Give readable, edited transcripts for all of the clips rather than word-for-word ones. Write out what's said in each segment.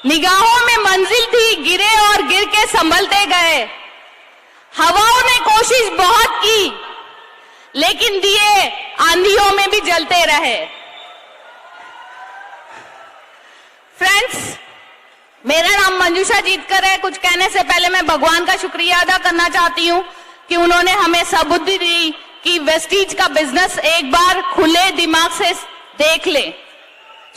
निगाहों में मंजिल थी, गिरे और गिर के संभलते गए। हवाओं ने कोशिश बहुत की, लेकिन दिए आंधियों में भी जलते रहे। फ्रेंड्स, मेरा नाम मंजूषा जीतकर है। कुछ कहने से पहले मैं भगवान का शुक्रिया अदा करना चाहती हूँ कि उन्होंने हमें सबुद्धि दी कि वेस्टीज का बिजनेस एक बार खुले दिमाग से देख ले।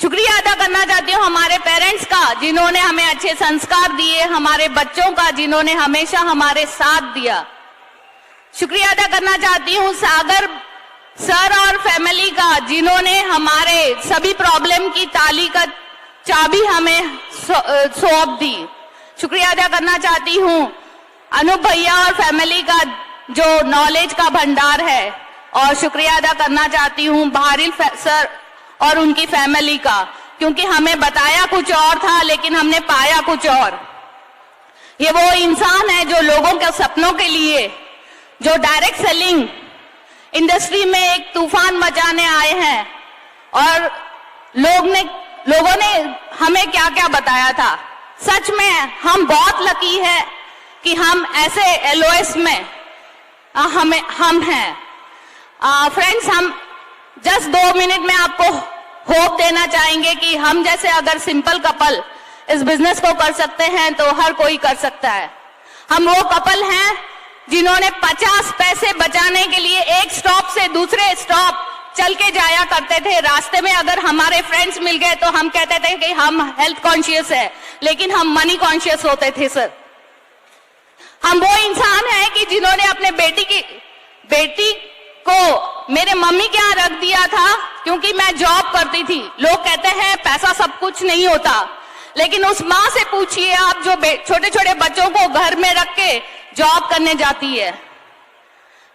शुक्रिया अदा करना चाहती हूँ हमारे पेरेंट्स का, जिन्होंने हमें अच्छे संस्कार दिए, हमारे बच्चों का, जिन्होंने हमेशा हमारे साथ दिया। शुक्रिया अदा करना चाहती हूँ सागर सर और फैमिली का, जिन्होंने हमारे सभी प्रॉब्लम की ताली का चाबी हमें सौंप दी। शुक्रिया अदा करना चाहती हूँ अनूप भैया और फैमिली का, जो नॉलेज का भंडार है। और शुक्रिया अदा करना चाहती हूँ भारिल सर और उनकी फैमिली का, क्योंकि हमें बताया कुछ और था लेकिन हमने पाया कुछ और। ये वो इंसान है जो लोगों के सपनों के लिए, जो डायरेक्ट सेलिंग इंडस्ट्री में एक तूफान मचाने आए हैं। और लोगों ने हमें क्या क्या बताया था। सच में हम बहुत लकी है कि हम ऐसे एलओएस में हम हैं। फ्रेंड्स, हम जस्ट 2 मिनट में आपको होप देना चाहेंगे कि हम जैसे अगर सिंपल कपल इस बिजनेस को कर सकते हैं तो हर कोई कर सकता है। हम वो कपल हैं जिन्होंने 50 पैसे बचाने के लिए एक स्टॉप से दूसरे स्टॉप चल के जाया करते थे। रास्ते में अगर हमारे फ्रेंड्स मिल गए तो हम कहते थे कि हम हेल्थ कॉन्शियस है, लेकिन हम मनी कॉन्शियस होते थे। सर, हम वो इंसान हैं कि जिन्होंने अपने बेटी को मेरे मम्मी के यहाँ रख दिया था, क्योंकि मैं जॉब करती थी। लोग कहते हैं पैसा सब कुछ नहीं होता, लेकिन उस माँ से पूछिए आप जो छोटे छोटे बच्चों को घर में रख के जॉब करने जाती है।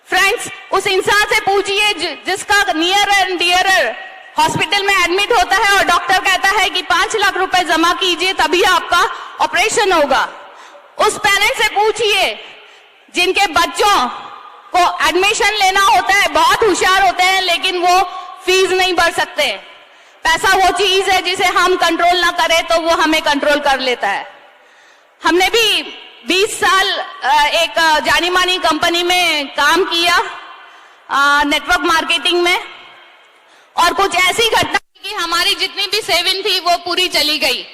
फ्रेंड्स, उस इंसान से पूछिए जिसका नियर एंड डियरर हॉस्पिटल में एडमिट होता है और डॉक्टर कहता है कि 5 लाख रुपए जमा कीजिए तभी आपका ऑपरेशन होगा। उस पेरेंट्स से पूछिए जिनके बच्चों को एडमिशन लेना होता है, बहुत होशियार होते हैं लेकिन वो फीस नहीं भर सकते। पैसा वो चीज है जिसे हम कंट्रोल ना करें तो वो हमें कंट्रोल कर लेता है। हमने भी 20 साल एक जानी मानी कंपनी में काम किया, नेटवर्क मार्केटिंग में, और कुछ ऐसी घटना कि हमारी जितनी भी सेविंग थी वो पूरी चली गई।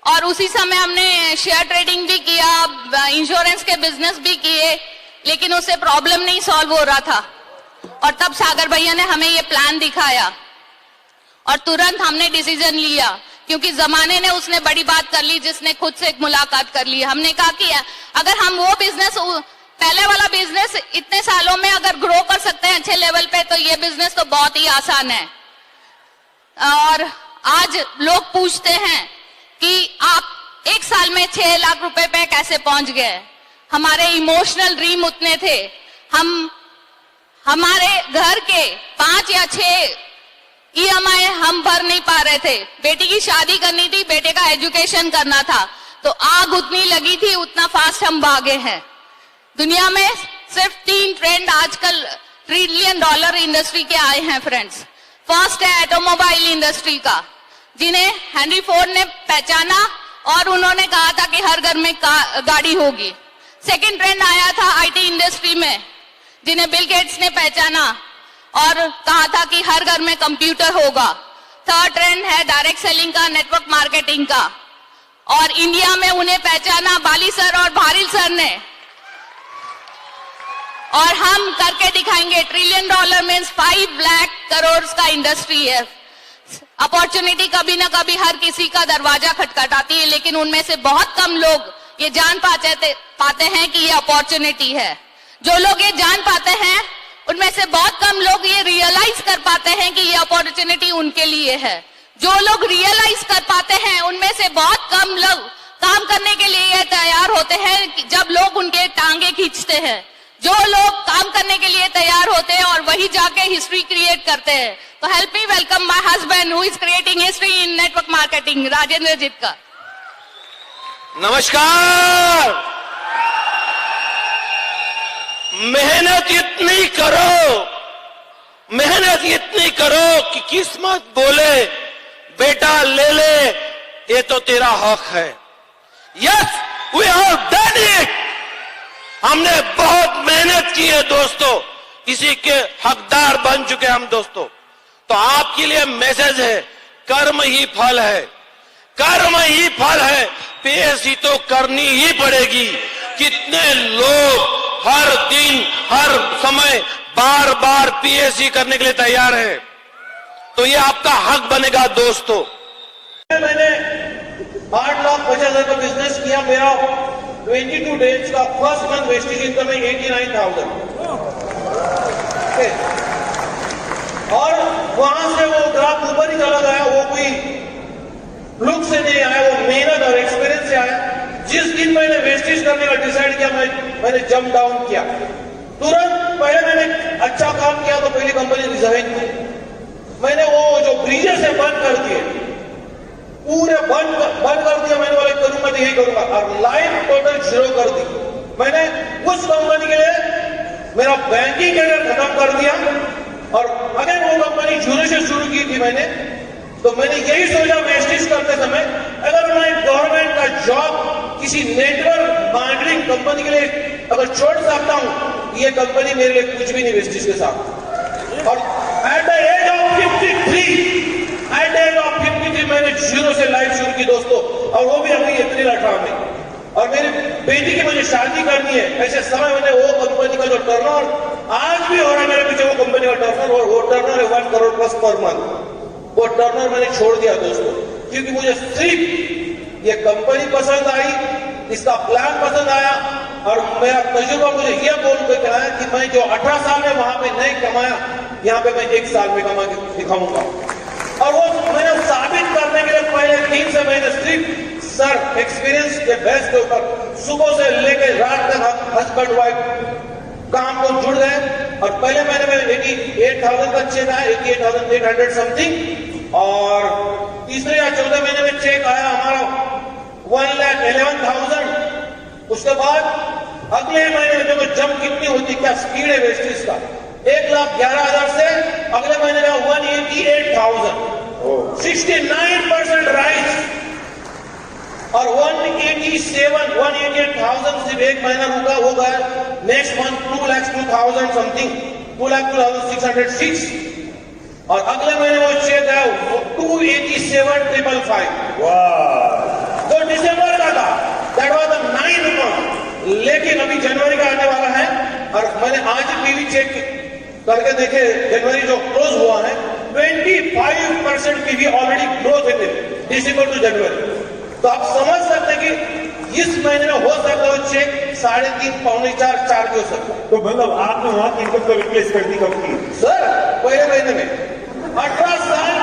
और उसी समय हमने शेयर ट्रेडिंग भी किया, इंश्योरेंस के बिजनेस भी किए, लेकिन उससे प्रॉब्लम नहीं सॉल्व हो रहा था। और तब सागर भैया ने हमें ये प्लान दिखाया और तुरंत हमने डिसीजन लिया, क्योंकि जमाने ने उसने बड़ी बात कर ली, जिसने खुद से एक मुलाकात कर ली। हमने कहा कि अगर हम वो बिजनेस, पहले वाला बिजनेस इतने सालों में अगर ग्रो कर सकते हैं अच्छे लेवल पे, तो ये बिजनेस तो बहुत ही आसान है। और आज लोग पूछते हैं कि आप 1 साल में 6 लाख रुपए पे कैसे पहुंच गए। हमारे इमोशनल ड्रीम उतने थे। हमारे घर के 5 या 6 EMI हम भर नहीं पा रहे थे। बेटी की शादी करनी थी, बेटे का एजुकेशन करना था, तो आग उतनी लगी थी, उतना फास्ट हम भागे हैं। दुनिया में सिर्फ 3 ट्रेंड आजकल $1 ट्रिलियन इंडस्ट्री के आए हैं। फ्रेंड्स, फर्स्ट है ऑटोमोबाइल इंडस्ट्री का, जिन्हें हेनरी फोर्ड ने पहचाना और उन्होंने कहा था कि हर घर में गाड़ी होगी। सेकेंड ट्रेंड आया था IT इंडस्ट्री में, जिन्हें बिल गेट्स ने पहचाना और कहा था कि हर घर में कंप्यूटर होगा। थर्ड ट्रेंड है डायरेक्ट सेलिंग का, नेटवर्क मार्केटिंग का, और इंडिया में उन्हें पहचाना बाली सर और भारिल सर ने, और हम करके दिखाएंगे। $1 ट्रिलियन मीन्स 5 लाख करोड़ का इंडस्ट्री है। अपॉर्चुनिटी कभी ना कभी हर किसी का दरवाजा खटखटाती है, लेकिन उनमें से बहुत कम लोग ये जान पाते हैं कि ये अपॉर्चुनिटी है। जो लोग ये जान पाते हैं उनमें से बहुत कम लोग ये रियलाइज कर पाते हैं कि ये अपॉर्चुनिटी उनके लिए है। जो लोग रियलाइज कर पाते हैं उनमें से बहुत कम लोग काम करने के लिए तैयार होते हैं जब लोग उनके टांगे खींचते हैं। जो लोग काम करने के लिए तैयार होते हैं और वही जाके हिस्ट्री क्रिएट करते हैं। तो help me welcome my husband who is creating history in network marketing, Rajendra Jitkar. नमस्कार। मेहनत इतनी करो कि किस्मत बोले बेटा ले ले, ये तो तेरा हक है। Yes, we have done it. हमने बहुत मेहनत की है दोस्तों, इसी के हकदार बन चुके हम दोस्तों। तो आपके लिए मैसेज है, कर्म ही फल है, कर्म ही फल है। पीएससी तो करनी ही पड़ेगी। कितने लोग हर दिन हर समय बार बार पीएससी करने के लिए तैयार है, तो ये आपका हक बनेगा दोस्तों। मैंने 8,50,000 का बिजनेस किया। मेरा 22 डेज का फर्स्ट मंथ वेस्टेज इनकम है 89,000। और वहां से वो ग्राफ ऊपर ही चला गया। वो कोई लुक से नहीं आया, वो मेहनत और एक्सपीरियंस से आया। जिस दिन मैंने वेस्टेज करने का डिसाइड किया, मैंने जंप डाउन किया। तुरंत पहले मैंने अच्छा काम किया तो पहली कंपनी रिजाइन की। मैंने वो जो ब्रिजेस है बंद कर दिए, पूरे बंद कर दिया। मैंने बोला करूंगा तो यही करूंगा, और लाइन टोटल 0 कर दी। मैंने उस कंपनी के लिए मेरा बैंकिंग कैरियर खत्म कर दिया, और अगर वो कंपनी 0 से शुरू की थी मैंने, तो मैंने यही सोचा वेस्टेज करते समय, अगर मैं गवर्नमेंट का जॉब किसी नेटवर्क मार्केटिंग कंपनी के लिए अगर छोड़ सकता हूं, ये कंपनी मेरे लिए कुछ भी नहीं वेस्टेज के साथ। और एट द एज ऑफ 53 मैंने 0 से लाइफ शुरू की दोस्तों, और वो भी अभी अप्रैल 18 में। और मेरी बेटी की मुझे शादी करनी है। ऐसे समय मैंने वो कंपनी का जो टर्नओवर आज भी हो रहा है मेरे पीछे, वो कंपनी का टर्नओवर, वो टर्नओवर है 1 करोड़ प्लस पर मंथ। वो टर्नओवर मैंने छोड़ दिया दोस्तों, क्योंकि मुझे सिर्फ ये कंपनी पसंद आई, इसका प्लान पसंद आया, और मेरा तजुर्बा मुझे यह बोल के कहा कि मैं जो 18 साल में वहां पे नहीं कमाया, यहाँ पे मैं 1 साल में कमा के दिखाऊंगा। और वो मैंने साबित करने के लिए पहले 3 से महीने सिर्फ सर एक्सपीरियंस के बेस के ऊपर सुबह से लेकर रात तक हस्बैंड वाइफ काम को जुड़ गए। और पहले महीने में 88,000 का चेक आया, 88,800 समथिंग, और तीसरे या चौथे महीने में चेक आया हमारा 1,11,000। उसके बाद अगले महीने में देखो जंप कितनी होती, क्या स्पीड है वेस्टेज का। 1,11,000 से अगले महीने का 188,000, 69% राइज। और 188,000 सिर्फ एक महीना रुका, हो गया नेक्स्ट मंथ 2,02,000 समथिंग, 2,02,606। और अगले महीने वो चेक है 287,555। तो दिसंबर का था, that was the 9th month. लेकिन अभी जनवरी का आने वाला है, और मैंने आज ही पीवी चेक करके देखे, जनवरी जो क्लोज हुआ है 25% पीवी ऑलरेडी ग्रोथ है दिसंबर टू जनवरी। तो आप समझ सकते हैं कि इस महीने में हो सकता है चेक 3.5, 4 भी हो सकता है। तो मतलब आपने वहां की इनकम को रिप्लेस कर दी कब की? सर पहले महीने में 18 साल